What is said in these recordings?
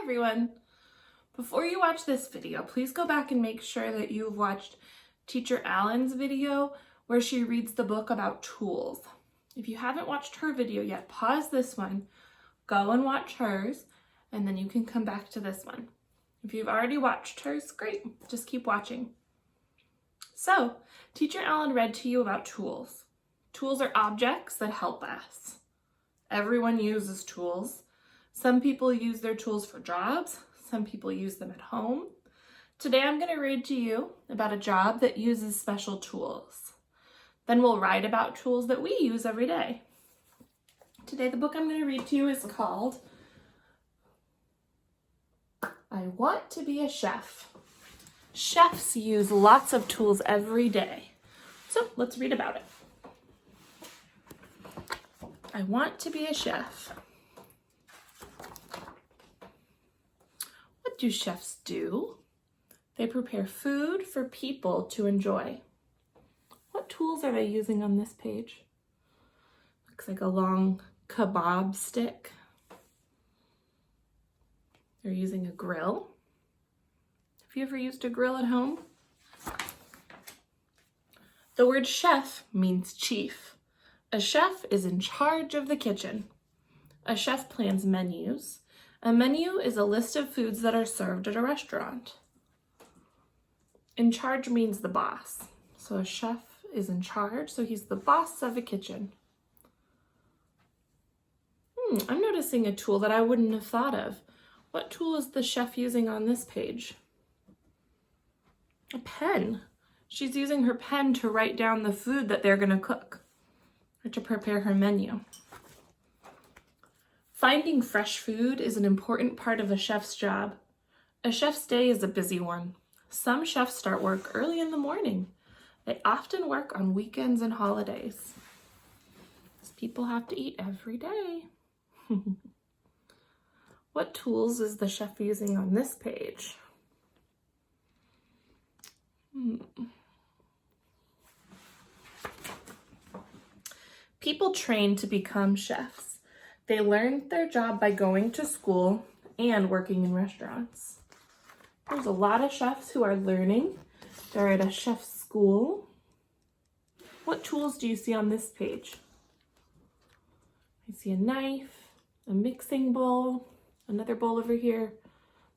everyone. Before you watch this video, please go back and make sure that you've watched Teacher Allen's video where she reads the book about tools. If you haven't watched her video yet, pause this one, go and watch hers, and then you can come back to this one. If you've already watched hers, great, just keep watching. So, Teacher Allen read to you about tools. Tools are objects that help us. Everyone uses tools. Some people use their tools for jobs. Some people use them at home. Today I'm going to read to you about a job that uses special tools. Then we'll write about tools that we use every day. Today the book I'm going to read to you is called I Want to Be a Chef. Chefs use lots of tools every day. So let's read about it. I want to be a chef. What do chefs do? They prepare food for people to enjoy. What tools are they using on this page? Looks like a long kebab stick. They're using a grill. Have you ever used a grill at home? The word chef means chief. A chef is in charge of the kitchen. A chef plans menus. A menu is a list of foods that are served at a restaurant. In charge means the boss. So a chef is in charge, so he's the boss of a kitchen. I'm noticing a tool that I wouldn't have thought of. What tool is the chef using on this page? A pen. She's using her pen to write down the food that they're going to cook or to prepare her menu. Finding fresh food is an important part of a chef's job. A chef's day is a busy one. Some chefs start work early in the morning. They often work on weekends and holidays. People have to eat every day. What tools is the chef using on this page? People train to become chefs. They learn their job by going to school and working in restaurants. There's a lot of chefs who are learning. They're at a chef's school. What tools do you see on this page? I see a knife, a mixing bowl, another bowl over here.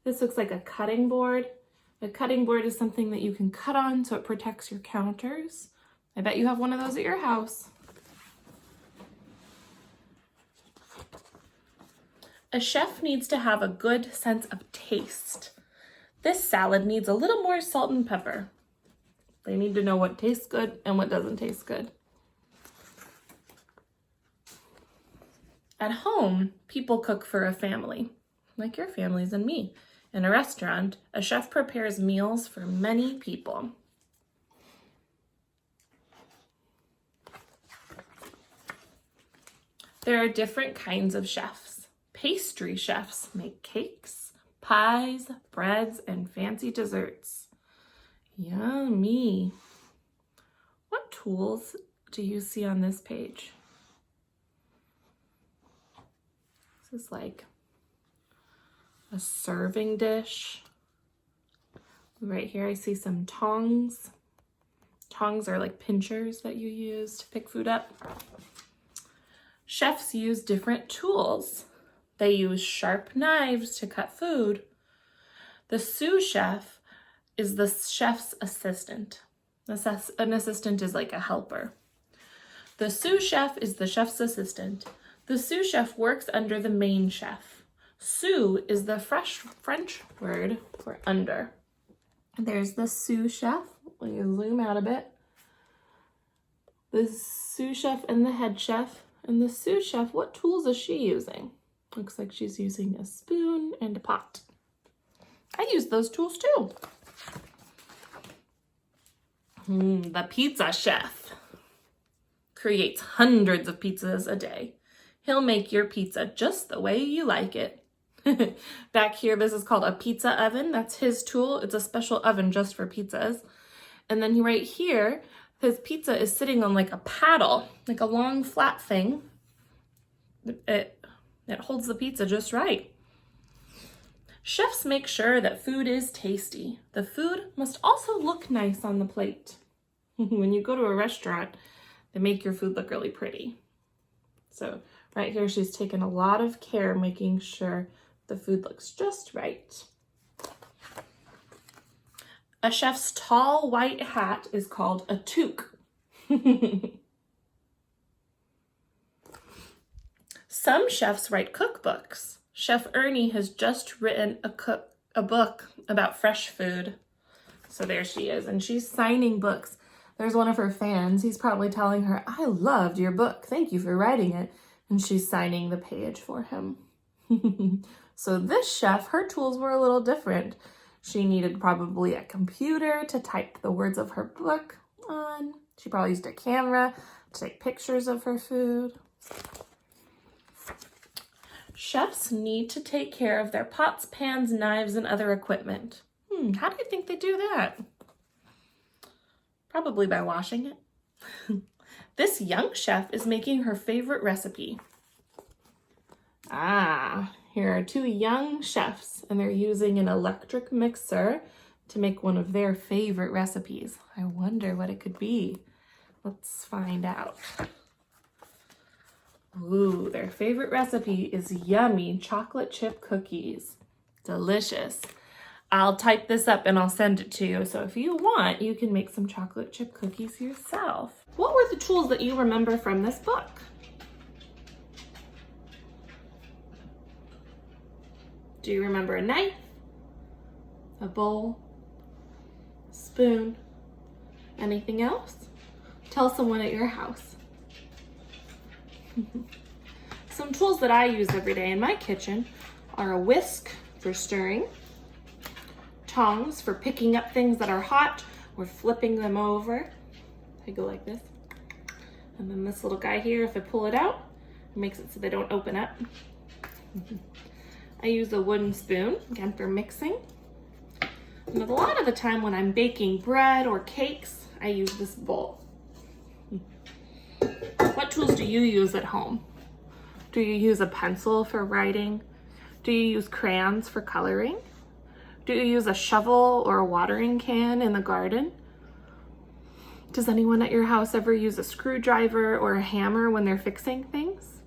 This looks like a cutting board. A cutting board is something that you can cut on so it protects your counters. I bet you have one of those at your house. A chef needs to have a good sense of taste. This salad needs a little more salt and pepper. They need to know what tastes good and what doesn't taste good. At home, people cook for a family, like your families and me. In a restaurant, a chef prepares meals for many people. There are different kinds of chefs. Pastry chefs make cakes, pies, breads, and fancy desserts. Yummy. What tools do you see on this page? This is like a serving dish. Right here I see some tongs. Tongs are like pinchers that you use to pick food up. Chefs use different tools. They use sharp knives to cut food. The sous chef is the chef's assistant. An assistant is like a helper. The sous chef is the chef's assistant. The sous chef works under the main chef. Sous is the French word for under. There's the sous chef. Let me zoom out a bit. The sous chef and the head chef. And the sous chef, what tools is she using? Looks like she's using a spoon and a pot. I use those tools too. The pizza chef creates hundreds of pizzas a day. He'll make your pizza just the way you like it. Back here, this is called a pizza oven. That's his tool. It's a special oven just for pizzas. And then right here, his pizza is sitting on like a paddle, like a long flat thing. It holds the pizza just right. Chefs make sure that food is tasty. The food must also look nice on the plate. When you go to a restaurant, they make your food look really pretty. So right here, she's taken a lot of care making sure the food looks just right. A chef's tall white hat is called a toque. Some chefs write cookbooks. Chef Ernie has just written a book about fresh food. So there she is, and she's signing books. There's one of her fans. He's probably telling her, "I loved your book. Thank you for writing it." And she's signing the page for him. So this chef, her tools were a little different. She needed probably a computer to type the words of her book on. She probably used a camera to take pictures of her food. Chefs need to take care of their pots, pans, knives, and other equipment. How do you think they do that? Probably by washing it. This young chef is making her favorite recipe. Here are two young chefs, and they're using an electric mixer to make one of their favorite recipes. I wonder what it could be. Let's find out. Ooh, their favorite recipe is yummy chocolate chip cookies. Delicious. I'll type this up and I'll send it to you. So if you want, you can make some chocolate chip cookies yourself. What were the tools that you remember from this book? Do you remember a knife, a bowl, a spoon, anything else? Tell someone at your house. Some tools that I use every day in my kitchen are a whisk for stirring, tongs for picking up things that are hot or flipping them over. I go like this. And then this little guy here, if I pull it out, it makes it so they don't open up. I use a wooden spoon, again, for mixing. And a lot of the time when I'm baking bread or cakes, I use this bowl. What tools do you use at home? Do you use a pencil for writing? Do you use crayons for coloring? Do you use a shovel or a watering can in the garden? Does anyone at your house ever use a screwdriver or a hammer when they're fixing things?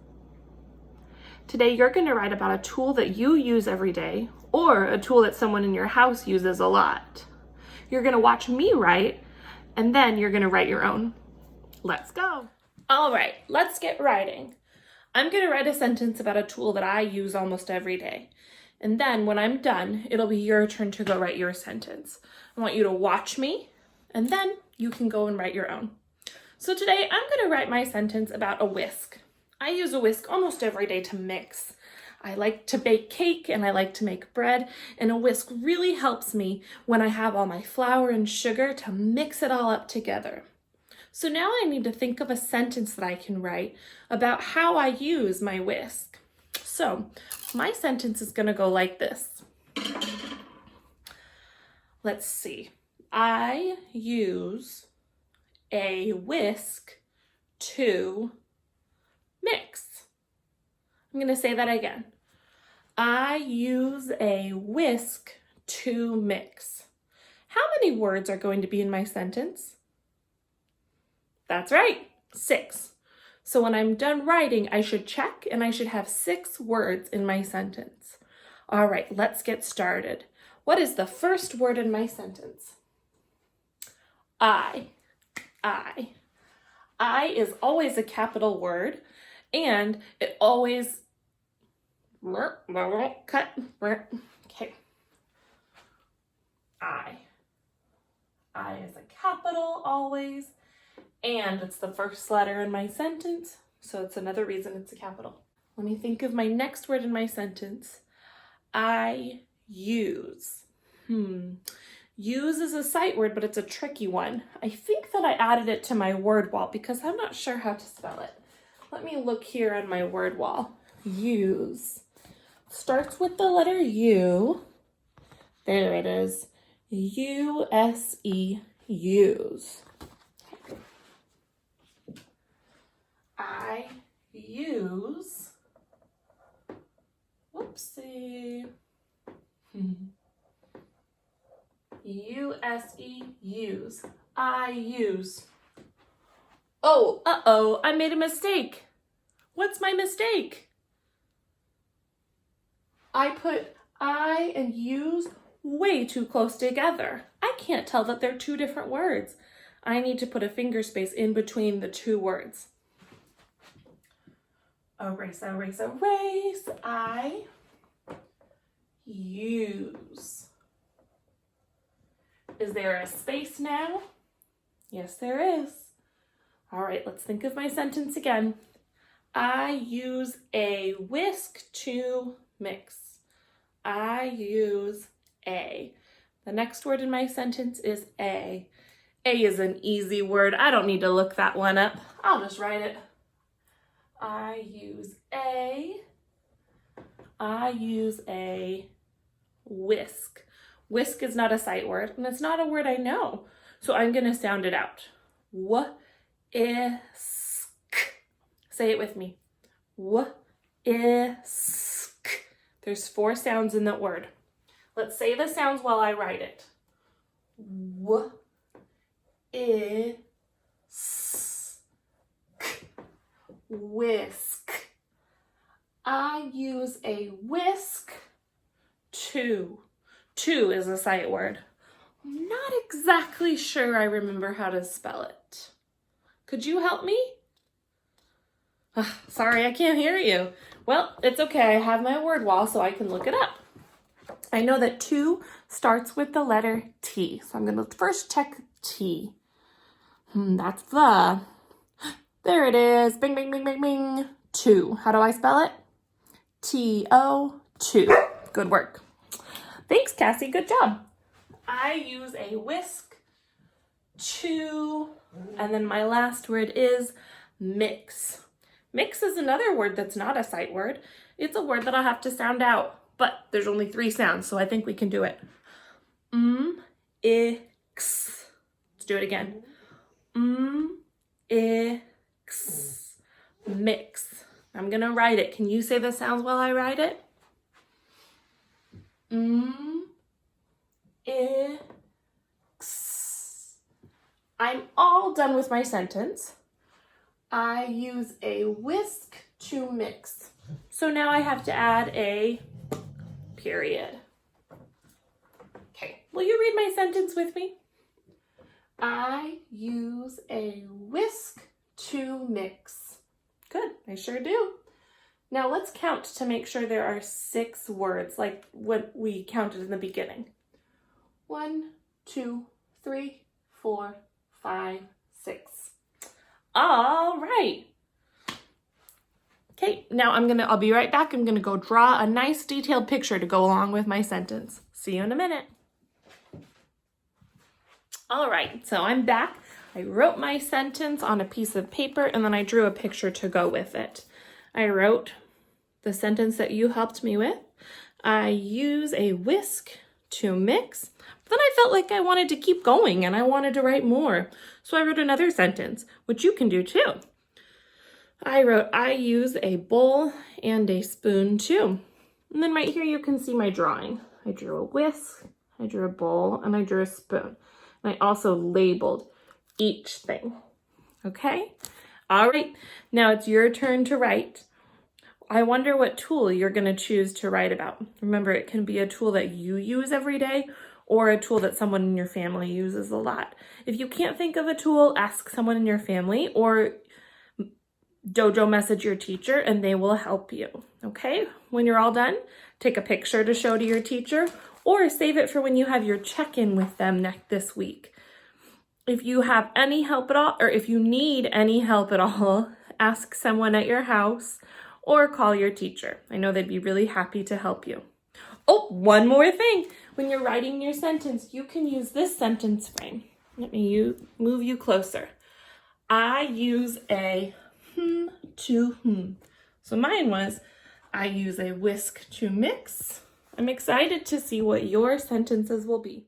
Today, you're going to write about a tool that you use every day or a tool that someone in your house uses a lot. You're going to watch me write, and then you're going to write your own. Let's go. All right, let's get writing. I'm going to write a sentence about a tool that I use almost every day. And then when I'm done, it'll be your turn to go write your sentence. I want you to watch me, and then you can go and write your own. So today I'm going to write my sentence about a whisk. I use a whisk almost every day to mix. I like to bake cake and I like to make bread, and a whisk really helps me when I have all my flour and sugar to mix it all up together. So now I need to think of a sentence that I can write about how I use my whisk. So my sentence is going to go like this. Let's see. I use a whisk to mix. I'm going to say that again. I use a whisk to mix. How many words are going to be in my sentence? That's right, 6. So when I'm done writing, I should check and I should have 6 words in my sentence. All right, let's get started. What is the first word in my sentence? I. I is always a capital word, and it always cut. Okay. I is a capital always, and it's the first letter in my sentence, so it's another reason it's a capital. Let me think of my next word in my sentence. I use. Use is a sight word, but it's a tricky one. I think that I added it to my word wall because I'm not sure how to spell it. Let me look here on my word wall. Use. Starts with the letter U. There it is. U-S-E, use. I use, whoopsie. U-S-E, use. I use. Oh, uh-oh, I made a mistake. What's my mistake? I put I and use way too close together. I can't tell that they're two different words. I need to put a finger space in between the two words. Erase, erase, erase. I use. Is there a space now? Yes, there is. All right, let's think of my sentence again. I use a whisk to mix. I use a. The next word in my sentence is a. A is an easy word. I don't need to look that one up. I'll just write it. I use a. I use a whisk. Whisk is not a sight word, and it's not a word I know. So I'm going to sound it out. Whisk. Say it with me. Whisk. There's 4 sounds in that word. Let's say the sounds while I write it. Whisk. Whisk. I use a whisk to. To is a sight word. I'm not exactly sure I remember how to spell it. Could you help me? Sorry, I can't hear you. Well, it's okay. I have my word wall so I can look it up. I know that to starts with the letter T. So I'm going to first check T. That's the. There it is. Bing, bing, bing, bing, bing. To. How do I spell it? T-O, to. Good work. Thanks, Cassie. Good job. I use a whisk to, and then my last word is mix. Mix is another word that's not a sight word. It's a word that I'll have to sound out, but there's only 3 sounds, so I think we can do it. Ix. Let's do it again. Ix. Mix. I'm going to write it. Can you say the sounds while I write it? Ix. I'm all done with my sentence. I use a whisk to mix. So now I have to add a period. Okay, will you read my sentence with me? I use a whisk to mix. Good, I sure do. Now let's count to make sure there are 6 words like what we counted in the beginning. 1, 2, 3, 4, 5, 6. All right. Okay, now I'll be right back. I'm gonna go draw a nice detailed picture to go along with my sentence. See you in a minute. All right, so I'm back. I wrote my sentence on a piece of paper and then I drew a picture to go with it. I wrote the sentence that you helped me with. I use a whisk to mix. But then I felt like I wanted to keep going and I wanted to write more. So I wrote another sentence, which you can do too. I wrote, I use a bowl and a spoon too. And then right here you can see my drawing. I drew a whisk, I drew a bowl, and I drew a spoon. And I also labeled each thing. Okay? All right, now it's your turn to write. I wonder what tool you're going to choose to write about. Remember, it can be a tool that you use every day or a tool that someone in your family uses a lot. If you can't think of a tool, ask someone in your family or Dojo message your teacher and they will help you. Okay? When you're all done, take a picture to show to your teacher or save it for when you have your check-in with them this week. If you have any help at all, or if you need any help at all, ask someone at your house or call your teacher. I know they'd be really happy to help you. Oh, one more thing. When you're writing your sentence, you can use this sentence frame. Let me move you closer. I use a to. So mine was, I use a whisk to mix. I'm excited to see what your sentences will be.